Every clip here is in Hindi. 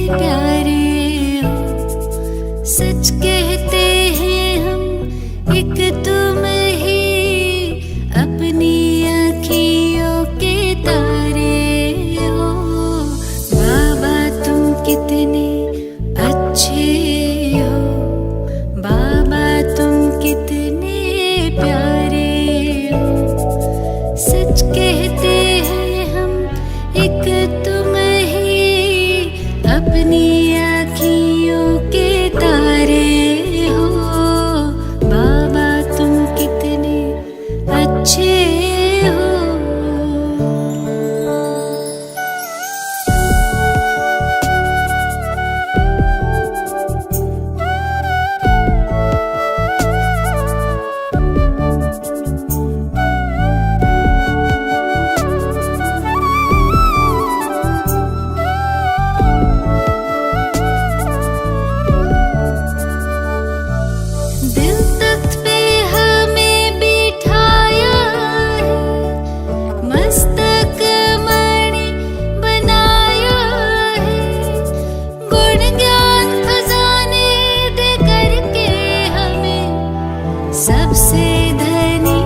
प्यारे हो। सच कहते हैं हम, एक तुम ही अपनी अखियों के तारे हो। बाबा तुम कितने अच्छे हो, बाबा तुम कितने प्यारे हो। सच कहते हैं हम, एक तुम ही अपनी आँखियों के तारे हो। बाबा तुम कितने अच्छे हो। दिल तख्त पे हमें बिठाया है, मस्तक मणि बनाया है। गुण ज्ञान खजाने दे करके हमें सबसे धनी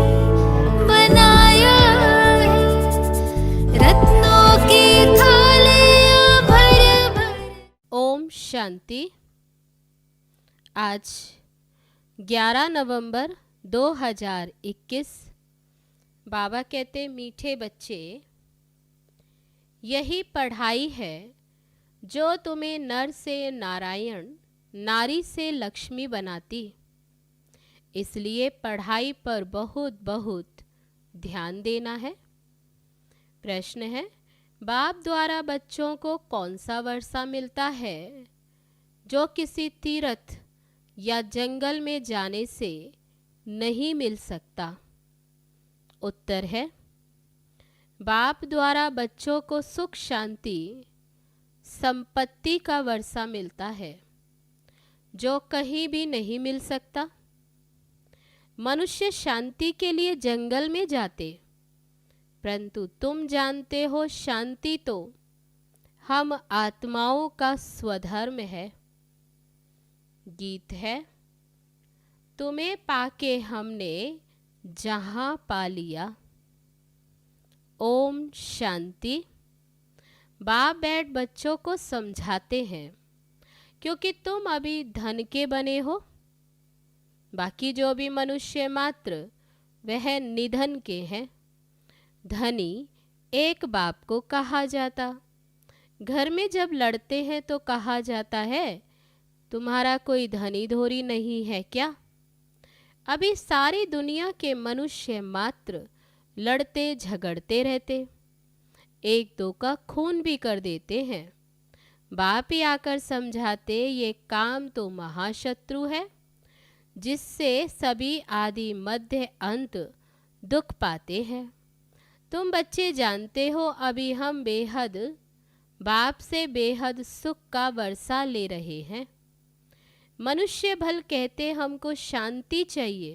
बनाया है। रत्नों की थालियां भर भर। ओम शांति। आज 11 नवंबर 2021। बाबा कहते, मीठे बच्चे, यही पढ़ाई है जो तुम्हें नर से नारायण, नारी से लक्ष्मी बनाती। इसलिए पढ़ाई पर बहुत बहुत ध्यान देना है। प्रश्न है, बाप द्वारा बच्चों को कौन सा वर्षा मिलता है जो किसी तीर्थ या जंगल में जाने से नहीं मिल सकता? उत्तर है, बाप द्वारा बच्चों को सुख शांति संपत्ति का वर्षा मिलता है जो कहीं भी नहीं मिल सकता। मनुष्य शांति के लिए जंगल में जाते, परंतु तुम जानते हो शांति तो हम आत्माओं का स्वधर्म है। गीत है, तुम्हें पाके हमने जहां पा लिया। ओम शांति। बाप बैठ बच्चों को समझाते हैं, क्योंकि तुम अभी धन के बने हो। बाकी जो भी मनुष्य मात्र वह निधन के हैं। धनी एक बाप को कहा जाता। घर में जब लड़ते हैं तो कहा जाता है, तुम्हारा कोई धनी धोरी नहीं है क्या? अभी सारी दुनिया के मनुष्य मात्र लड़ते झगड़ते रहते, एक दो का खून भी कर देते हैं। बाप ही आकर समझाते, ये काम तो महाशत्रु है, जिससे सभी आदि मध्य अंत दुख पाते हैं। तुम बच्चे जानते हो, अभी हम बेहद बाप से बेहद सुख का वर्षा ले रहे हैं। मनुष्य भल कहते हमको शांति चाहिए,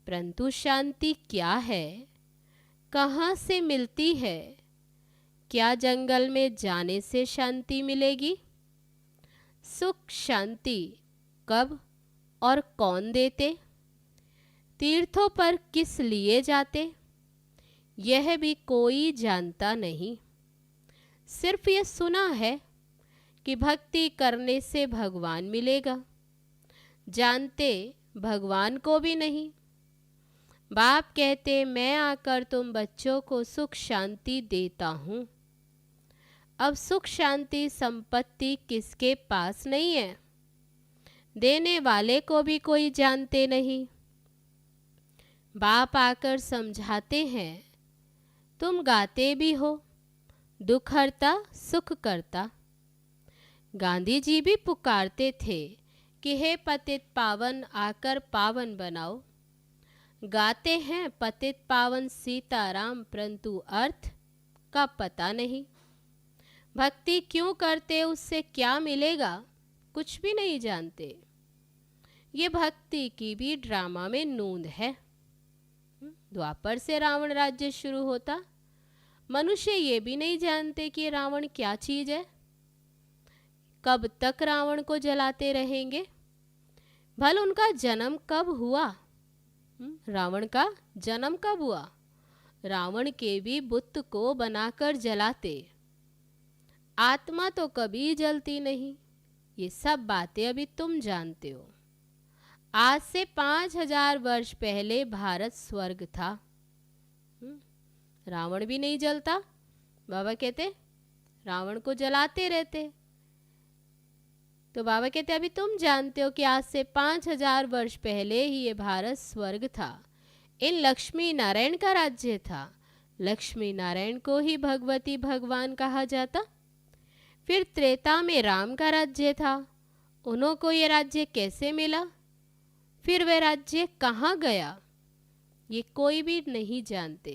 परंतु शांति क्या है, कहाँ से मिलती है? क्या जंगल में जाने से शांति मिलेगी? सुख शांति कब और कौन देते? तीर्थों पर किस लिए जाते, यह भी कोई जानता नहीं। सिर्फ ये सुना है कि भक्ति करने से भगवान मिलेगा, जानते भगवान को भी नहीं। बाप कहते, मैं आकर तुम बच्चों को सुख शांति देता हूँ। अब सुख शांति संपत्ति किसके पास नहीं है, देने वाले को भी कोई जानते नहीं। बाप आकर समझाते हैं, तुम गाते भी हो, दुख हरता सुख करता। गांधी जी भी पुकारते थे कि हे पतित पावन आकर पावन बनाओ। गाते हैं पतित पावन सीताराम, परंतु अर्थ का पता नहीं। भक्ति क्यों करते, उससे क्या मिलेगा, कुछ भी नहीं जानते। ये भक्ति की भी ड्रामा में नूंद है। द्वापर से रावण राज्य शुरू होता, मनुष्य ये भी नहीं जानते कि रावण क्या चीज है। कब तक रावण को जलाते रहेंगे? भल उनका जन्म कब हुआ? रावण का जन्म कब हुआ? रावण के भी बुत को बनाकर जलाते। आत्मा तो कभी जलती नहीं। ये सब बातें अभी तुम जानते हो। आज से 5000 वर्ष पहले भारत स्वर्ग था। रावण भी नहीं जलता। बाबा कहते रावण को जलाते रहते। तो बाबा कहते अभी तुम जानते हो कि आज से 5000 वर्ष पहले ही ये भारत स्वर्ग था। इन लक्ष्मी नारायण का राज्य था। लक्ष्मी नारायण को ही भगवती भगवान कहा जाता। फिर त्रेता में राम का राज्य था। उन्हों को ये राज्य कैसे मिला? फिर वह राज्य कहाँ गया? ये कोई भी नहीं जानते।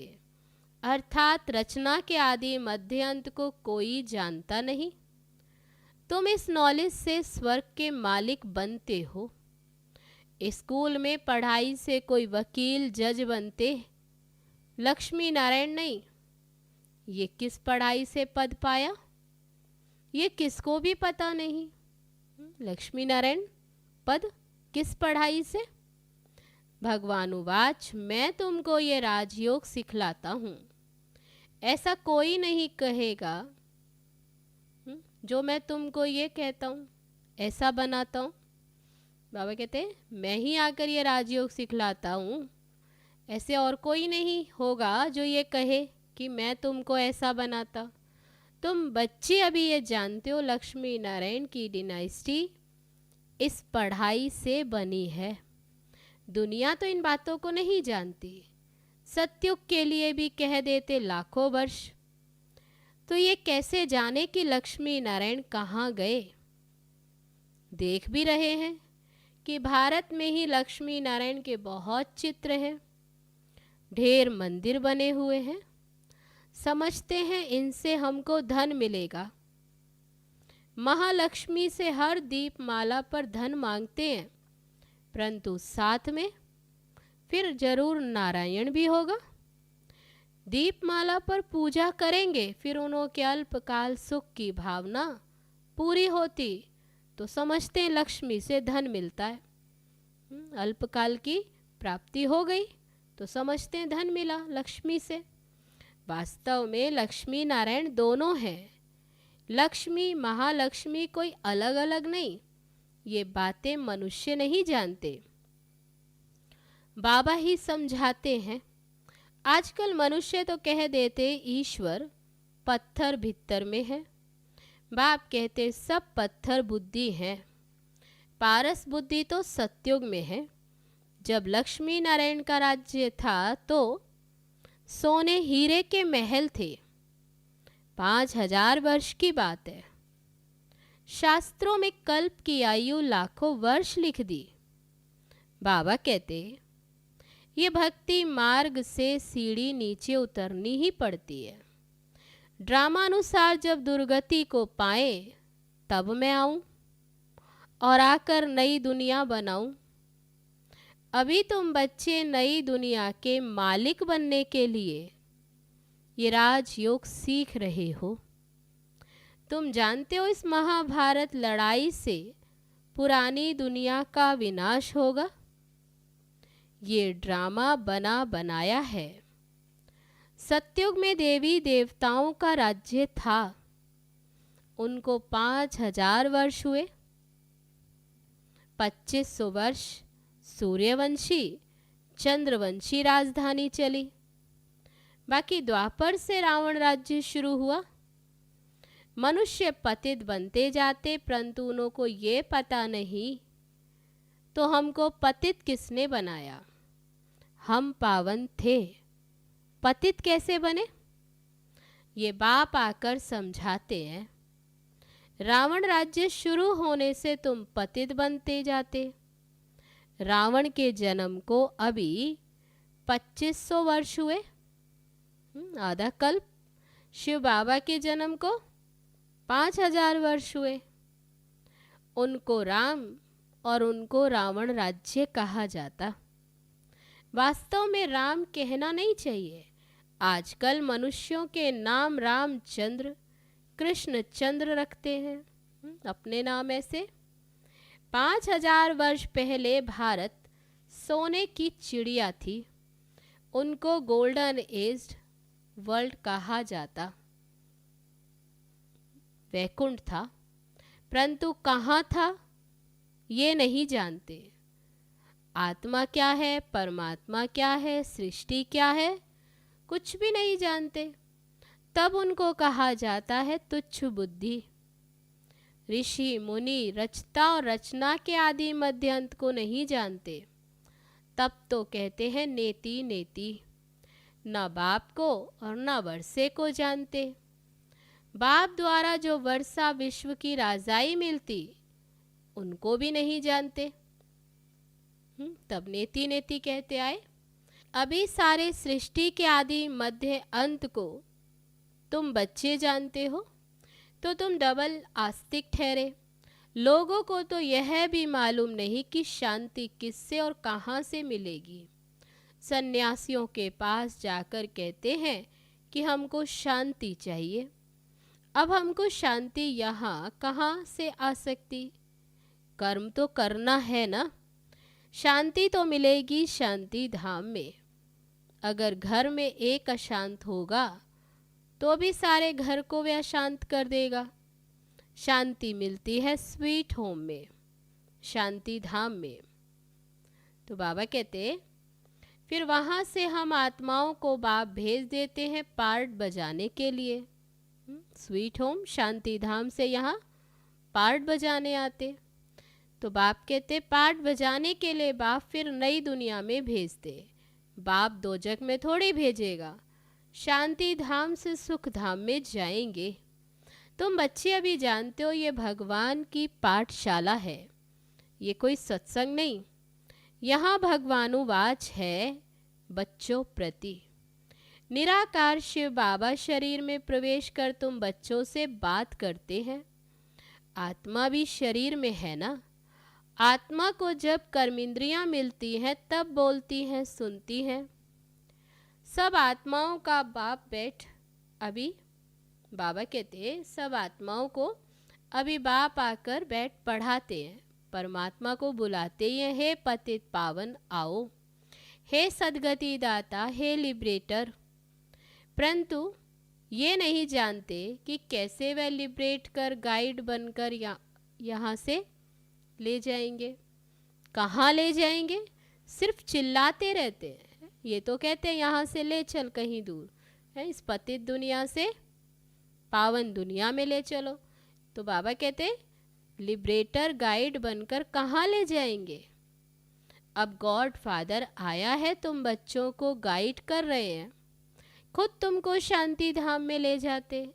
अर्थात रचना के आदि मध्य अंत को कोई जानता नहीं। तुम इस नॉलेज से स्वर्ग के मालिक बनते हो। स्कूल में पढ़ाई से कोई वकील जज बनते, लक्ष्मी नारायण नहीं। ये किस पढ़ाई से पद पाया? ये किसको भी पता नहीं। लक्ष्मी नारायण पद किस पढ़ाई से? भगवान उवाच मैं तुमको ये राजयोग सिखलाता हूँ। ऐसा कोई नहीं कहेगा जो मैं तुमको ये कहता हूँ ऐसा बनाता हूँ। बाबा कहते मैं ही आकर ये राजयोग सिखलाता हूँ। ऐसे और कोई नहीं होगा जो ये कहे कि मैं तुमको ऐसा बनाता। तुम बच्चे अभी ये जानते हो लक्ष्मी नारायण की डिनाइस्टी इस पढ़ाई से बनी है। दुनिया तो इन बातों को नहीं जानती। सत्युग के लिए भी कह देते लाखों वर्ष। तो ये कैसे जाने कि लक्ष्मी नारायण कहाँ गए? देख भी रहे हैं कि भारत में ही लक्ष्मी नारायण के बहुत चित्र हैं। ढेर मंदिर बने हुए हैं। समझते हैं इनसे हमको धन मिलेगा। महालक्ष्मी से हर दीपमाला पर धन मांगते हैं, परंतु साथ में फिर जरूर नारायण भी होगा। दीपमाला पर पूजा करेंगे, फिर उन्हों के अल्पकाल सुख की भावना पूरी होती तो समझते हैं लक्ष्मी से धन मिलता है। अल्पकाल की प्राप्ति हो गई तो समझते हैं धन मिला लक्ष्मी से। वास्तव में लक्ष्मी नारायण दोनों हैं। लक्ष्मी महालक्ष्मी कोई अलग अलग नहीं। ये बातें मनुष्य नहीं जानते, बाबा ही समझाते हैं। आजकल मनुष्य तो कह देते ईश्वर पत्थर भीतर में है। बाप कहते सब पत्थर बुद्धि है। पारस बुद्धि तो सत्युग में है। जब लक्ष्मी नारायण का राज्य था तो सोने हीरे के महल थे। 5000 वर्ष की बात है। शास्त्रों में कल्प की आयु लाखों वर्ष लिख दी। बाबा कहते ये भक्ति मार्ग से सीढ़ी नीचे उतरनी ही पड़ती है। ड्रामानुसार जब दुर्गति को पाए तब मैं आऊं और आकर नई दुनिया बनाऊं। अभी तुम बच्चे नई दुनिया के मालिक बनने के लिए ये राजयोग सीख रहे हो। तुम जानते हो इस महाभारत लड़ाई से पुरानी दुनिया का विनाश होगा। ये ड्रामा बना बनाया है। सत्युग में देवी देवताओं का राज्य था। उनको 5000 वर्ष हुए। 2500 वर्ष सूर्यवंशी चंद्रवंशी राजधानी चली। बाकी द्वापर से रावण राज्य शुरू हुआ। मनुष्य पतित बनते जाते, परंतु उन्हों को ये पता नहीं तो हमको पतित किसने बनाया। हम पावन थे, पतित कैसे बने? ये बाप आकर समझाते हैं। रावण राज्य शुरू होने से तुम पतित बनते जाते। रावण के जन्म को अभी 2500 वर्ष हुए, आधा कल्प। शिव बाबा के जन्म को 5000 वर्ष हुए। उनको राम और उनको रावण राज्य कहा जाता। वास्तव में राम कहना नहीं चाहिए। आजकल मनुष्यों के नाम रामचंद्र कृष्ण चंद्र रखते हैं। अपने नाम ऐसे। 5000 वर्ष पहले भारत सोने की चिड़िया थी। उनको गोल्डन एज वर्ल्ड कहा जाता। वैकुंठ था, परंतु कहाँ था ये नहीं जानते। आत्मा क्या है, परमात्मा क्या है, सृष्टि क्या है, कुछ भी नहीं जानते। तब उनको कहा जाता है तुच्छ बुद्धि। ऋषि मुनि रचता और रचना के आदि मध्य अंत को नहीं जानते, तब तो कहते हैं नेति नेति। न बाप को और न वर्षे को जानते। बाप द्वारा जो वर्षा विश्व की राजाई मिलती उनको भी नहीं जानते। तब नेति नेति कहते आए। अभी सारे सृष्टि के आदि मध्य अंत को तुम बच्चे जानते हो, तो तुम डबल आस्तिक ठहरे। लोगों को तो यह भी मालूम नहीं कि शांति किससे और कहाँ से मिलेगी। सन्यासियों के पास जाकर कहते हैं कि हमको शांति चाहिए। अब हमको शांति यहाँ कहाँ से आ सकती? कर्म तो करना है ना। शांति तो मिलेगी शांति धाम में। अगर घर में एक अशांत होगा तो भी सारे घर को वह शांत कर देगा। शांति मिलती है स्वीट होम में, शांति धाम में। तो बाबा कहते फिर वहाँ से हम आत्माओं को बाप भेज देते हैं पार्ट बजाने के लिए। स्वीट होम शांति धाम से यहाँ पार्ट बजाने आते। तो बाप कहते पार्ट बजाने के लिए बाप फिर नई दुनिया में भेजते। बाप दोजक में थोड़ी भेजेगा, शांति धाम से सुख धाम में जाएंगे। तुम बच्चे अभी जानते हो ये भगवान की पाठशाला है, ये कोई सत्संग नहीं। यहाँ भगवानुवाच है बच्चों प्रति। निराकार शिव बाबा शरीर में प्रवेश कर तुम बच्चों से बात करते हैं। आत्मा भी शरीर में है ना। आत्मा को जब कर्मेंद्रियां मिलती हैं तब बोलती हैं, सुनती हैं। सब आत्माओं का बाप बैठ अभी बाबा कहते सब आत्माओं को अभी बाप आकर बैठ पढ़ाते हैं। परमात्मा को बुलाते हैं, हे पतित पावन आओ, हे सदगति दाता, हे लिबरेटर। परंतु ये नहीं जानते कि कैसे वह लिबरेट कर गाइड बनकर यहाँ से ले जाएंगे। कहाँ ले जाएंगे? सिर्फ चिल्लाते रहते हैं। ये तो कहते हैं यहाँ से ले चल कहीं दूर है, इस पतित दुनिया से पावन दुनिया में ले चलो। तो बाबा कहते लिबरेटर गाइड बनकर कहाँ ले जाएंगे? अब गॉड फादर आया है, तुम बच्चों को गाइड कर रहे हैं। खुद तुमको शांति धाम में ले जाते,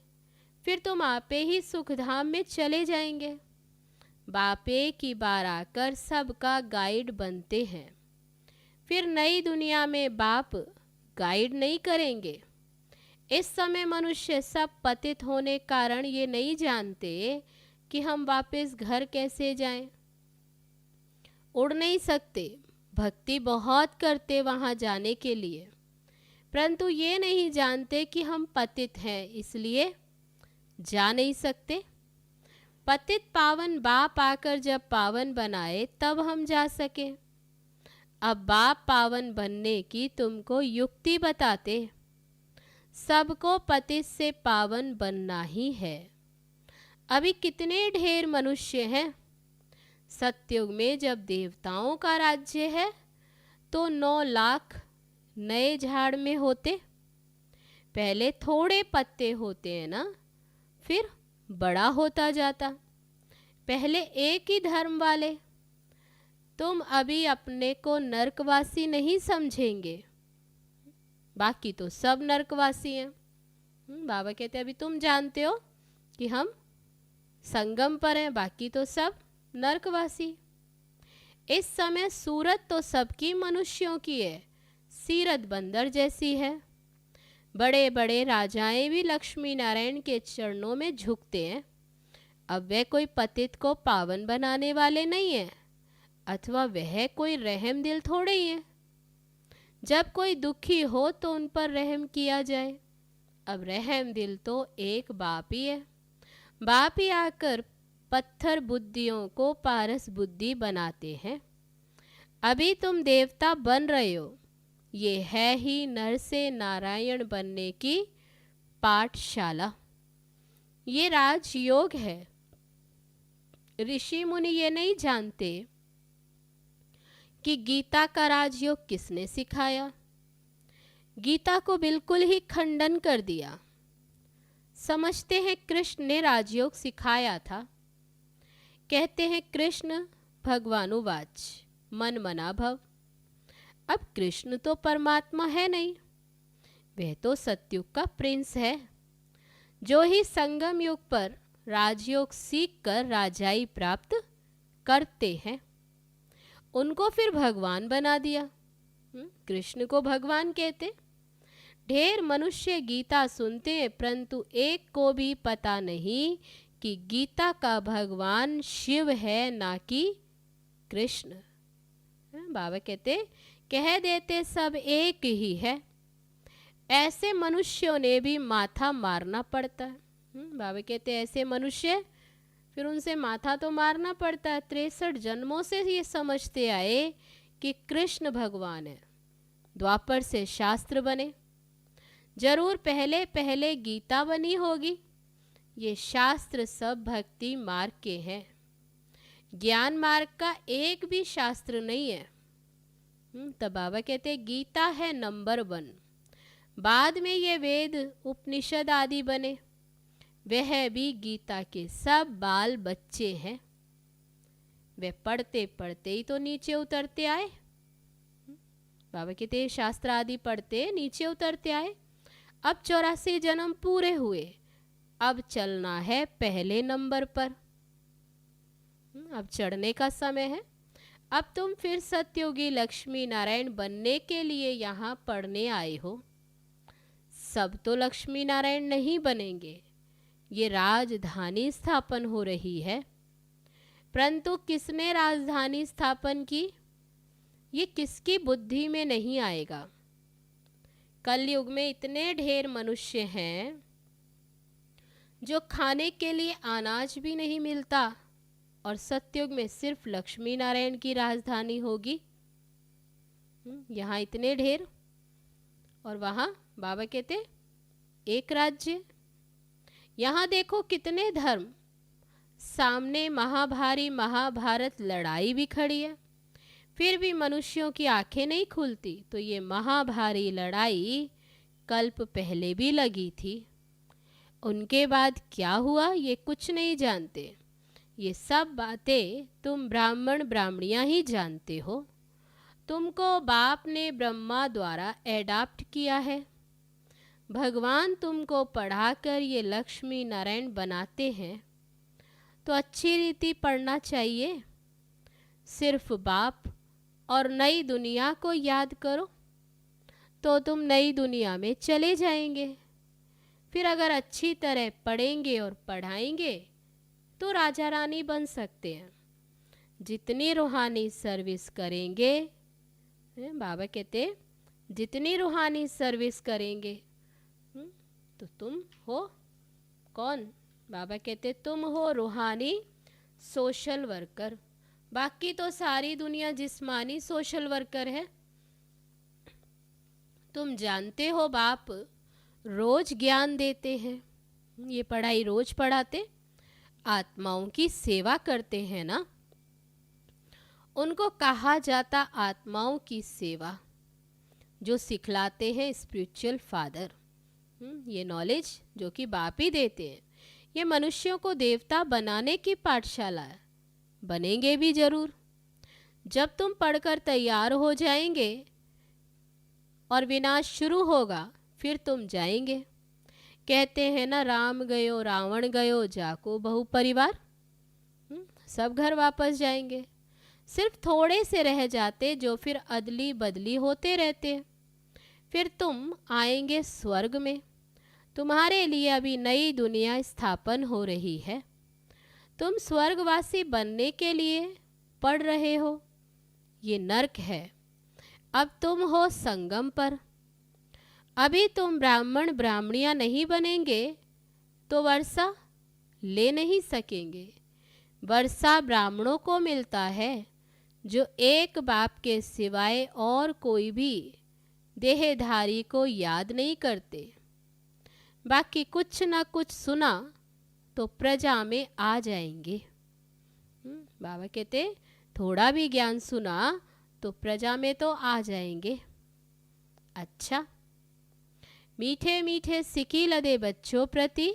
फिर तुम आपे ही सुख धाम में चले जाएंगे। बापे की बार आकर सबका गाइड बनते हैं। फिर नई दुनिया में बाप गाइड नहीं करेंगे। इस समय मनुष्य सब पतित होने कारण ये नहीं जानते कि हम वापस घर कैसे जाएं। उड़ नहीं सकते, भक्ति बहुत करते वहाँ जाने के लिए, परंतु ये नहीं जानते कि हम पतित हैं, इसलिए जा नहीं सकते। पतित पावन बाप आकर जब पावन बनाए तब हम जा सके। अब बाप पावन बनने की तुमको युक्ति बताते। सबको पतित से पावन बनना ही है। अभी कितने ढेर मनुष्य हैं। सतयुग में जब देवताओं का राज्य है तो 9 लाख नए झाड़ में होते। पहले थोड़े पत्ते होते हैं ना, फिर बड़ा होता जाता। पहले एक ही धर्म वाले। तुम अभी अपने को नरकवासी नहीं समझेंगे, बाकी तो सब नरकवासी हैं। बाबा कहते अभी तुम जानते हो कि हम संगम पर हैं, बाकी तो सब नरकवासी। इस समय सूरत तो सबकी मनुष्यों की है, सीरत बंदर जैसी है। बड़े बड़े राजाएं भी लक्ष्मी नारायण के चरणों में झुकते हैं। अब वह कोई पतित को पावन बनाने वाले नहीं है, अथवा वह कोई रहम दिल थोड़े ही है। जब कोई दुखी हो तो उन पर रहम किया जाए। अब रहम दिल तो एक बाप ही है। बाप ही आकर पत्थर बुद्धियों को पारस बुद्धि बनाते हैं। अभी तुम देवता बन रहे हो, ये है ही नर से नारायण बनने की पाठशाला। ये राजयोग है। ऋषि मुनि ये नहीं जानते कि गीता का राजयोग किसने सिखाया। गीता को बिल्कुल ही खंडन कर दिया। समझते हैं कृष्ण ने राजयोग सिखाया था। कहते हैं कृष्ण भगवानुवाच मन मना भव। अब कृष्ण तो परमात्मा है नहीं, वह तो सतयुग का प्रिंस है, जो ही संगम युग पर राजयोग सीख कर राजाई प्राप्त करते हैं। उनको फिर भगवान बना दिया। कृष्ण को भगवान कहते। ढेर मनुष्य गीता सुनते हैं, परंतु एक को भी पता नहीं कि गीता का भगवान शिव है, ना कि कृष्ण। बाबा कहते कह देते सब एक ही है। ऐसे मनुष्यों ने भी माथा मारना पड़ता है। बाबा कहते ऐसे मनुष्य, फिर उनसे माथा तो मारना पड़ता है। 63 जन्मों से ये समझते आए कि कृष्ण भगवान है। द्वापर से शास्त्र बने, जरूर पहले पहले गीता बनी होगी। ये शास्त्र सब भक्ति मार्ग के हैं, ज्ञान मार्ग का एक भी शास्त्र नहीं है। तब बाबा कहते गीता है नंबर 1। बाद में ये वेद उपनिषद आदि बने, वह भी गीता के सब बाल बच्चे हैं। वे पढ़ते पढ़ते ही तो नीचे उतरते आए। बाबा कहते शास्त्र आदि पढ़ते नीचे उतरते आए। अब 84 जन्म पूरे हुए, अब चलना है पहले नंबर पर। अब चढ़ने का समय है। अब तुम फिर सतयुगी लक्ष्मी नारायण बनने के लिए यहाँ पढ़ने आए हो। सब तो लक्ष्मी नारायण नहीं बनेंगे। ये राजधानी स्थापन हो रही है, परंतु किसने राजधानी स्थापन की, ये किसकी बुद्धि में नहीं आएगा। कलयुग में इतने ढेर मनुष्य हैं जो खाने के लिए अनाज भी नहीं मिलता, और सतयुग में सिर्फ लक्ष्मी नारायण की राजधानी होगी। यहाँ इतने ढेर, और वहाँ बाबा कहते एक राज्य। यहाँ देखो कितने धर्म, सामने महाभारी महाभारत लड़ाई भी खड़ी है, फिर भी मनुष्यों की आंखें नहीं खुलती। तो ये महाभारी लड़ाई कल्प पहले भी लगी थी, उनके बाद क्या हुआ ये कुछ नहीं जानते। ये सब बातें तुम ब्राह्मण ब्राह्मणियाँ ही जानते हो। तुमको बाप ने ब्रह्मा द्वारा एडाप्ट किया है। भगवान तुमको पढ़ाकर ये लक्ष्मी नारायण बनाते हैं, तो अच्छी रीति पढ़ना चाहिए। सिर्फ बाप और नई दुनिया को याद करो तो तुम नई दुनिया में चले जाएंगे। फिर अगर अच्छी तरह पढ़ेंगे और पढ़ाएंगे तो राजा रानी बन सकते हैं। जितनी रूहानी सर्विस करेंगे, बाबा कहते जितनी रूहानी सर्विस करेंगे, तो तुम हो कौन। बाबा कहते तुम हो रूहानी सोशल वर्कर। बाकी तो सारी दुनिया जिस्मानी सोशल वर्कर है। तुम जानते हो बाप रोज ज्ञान देते हैं, ये पढ़ाई रोज पढ़ाते, आत्माओं की सेवा करते हैं ना। उनको कहा जाता आत्माओं की सेवा, जो सिखलाते हैं स्पिरिचुअल फादर। ये नॉलेज जो कि बाप ही देते हैं, ये मनुष्यों को देवता बनाने की पाठशाला है। बनेंगे भी जरूर। जब तुम पढ़कर तैयार हो जाएंगे और विनाश शुरू होगा, फिर तुम जाएंगे। कहते हैं ना, राम गयो रावण गयो जाको बहु परिवार। सब घर वापस जाएंगे, सिर्फ थोड़े से रह जाते जो फिर अदली बदली होते रहते। फिर तुम आएंगे स्वर्ग में। तुम्हारे लिए अभी नई दुनिया स्थापन हो रही है। तुम स्वर्गवासी बनने के लिए पढ़ रहे हो, ये नर्क है। अब तुम हो संगम पर। अभी तुम ब्राह्मण ब्राह्मणियाँ नहीं बनेंगे तो वर्षा ले नहीं सकेंगे। वर्षा ब्राह्मणों को मिलता है जो एक बाप के सिवाय और कोई भी देहधारी को याद नहीं करते। बाकी कुछ ना कुछ सुना तो प्रजा में आ जाएंगे। बाबा कहते थोड़ा भी ज्ञान सुना तो प्रजा में तो आ जाएंगे। अच्छा, मीठे मीठे सिकी लदे बच्चों प्रति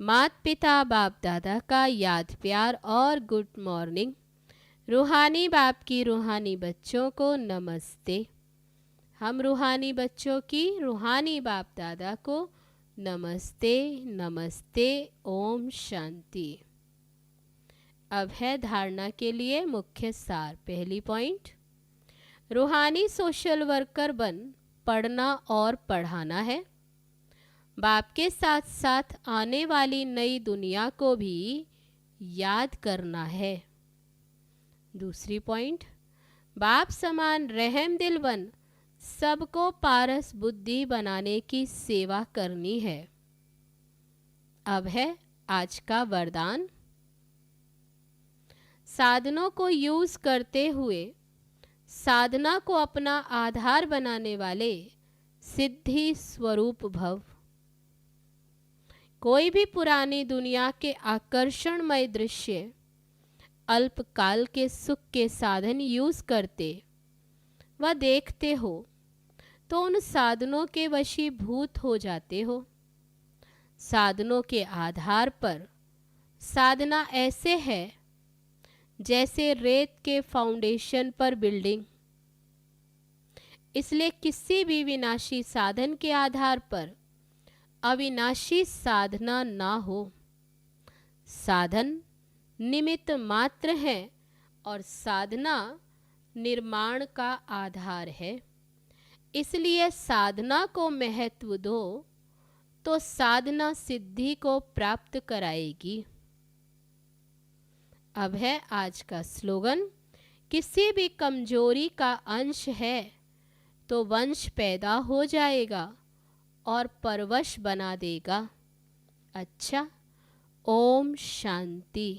माता पिता बाप दादा का याद प्यार और गुड मॉर्निंग। रूहानी बाप की रूहानी बच्चों को नमस्ते। हम रूहानी बच्चों की रूहानी बाप दादा को नमस्ते नमस्ते। ओम शांति। अब है धारणा के लिए मुख्य सार। पहली पॉइंट, रूहानी सोशल वर्कर बन पढ़ना और पढ़ाना है। बाप के साथ साथ आने वाली नई दुनिया को भी याद करना है। दूसरी पॉइंट, बाप समान रहम दिल बन सबको पारस बुद्धि बनाने की सेवा करनी है। अब है आज का वरदान। साधनों को यूज करते हुए साधना को अपना आधार बनाने वाले सिद्धि स्वरूप भव। कोई भी पुरानी दुनिया के आकर्षणमय दृश्य अल्पकाल के सुख के साधन यूज करते व देखते हो तो उन साधनों के वशीभूत हो जाते हो। साधनों के आधार पर साधना ऐसे है जैसे रेत के फाउंडेशन पर बिल्डिंग। इसलिए किसी भी विनाशी साधन के आधार पर अविनाशी साधना ना हो। साधन निमित्त मात्र है और साधना निर्माण का आधार है। इसलिए साधना को महत्व दो तो साधना सिद्धि को प्राप्त कराएगी। अब है आज का स्लोगन। किसी भी कमजोरी का अंश है तो वंश पैदा हो जाएगा और परवश बना देगा। अच्छा, ओम शांति।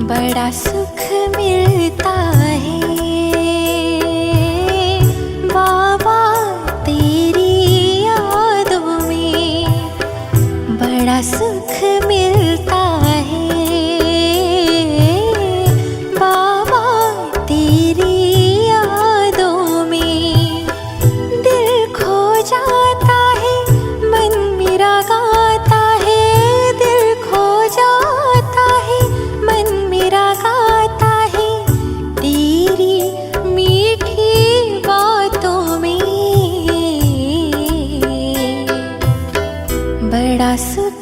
बड़ा सुख मिलता है बाबा तेरी यादों में। बड़ा सुख मिलता है बाबा तेरी यादों में। दिल खो जाता है मन मेरा गाता है। दिल खो जाता है मन मेरा गाता है तेरी मीठी बातों में। बड़ा सुख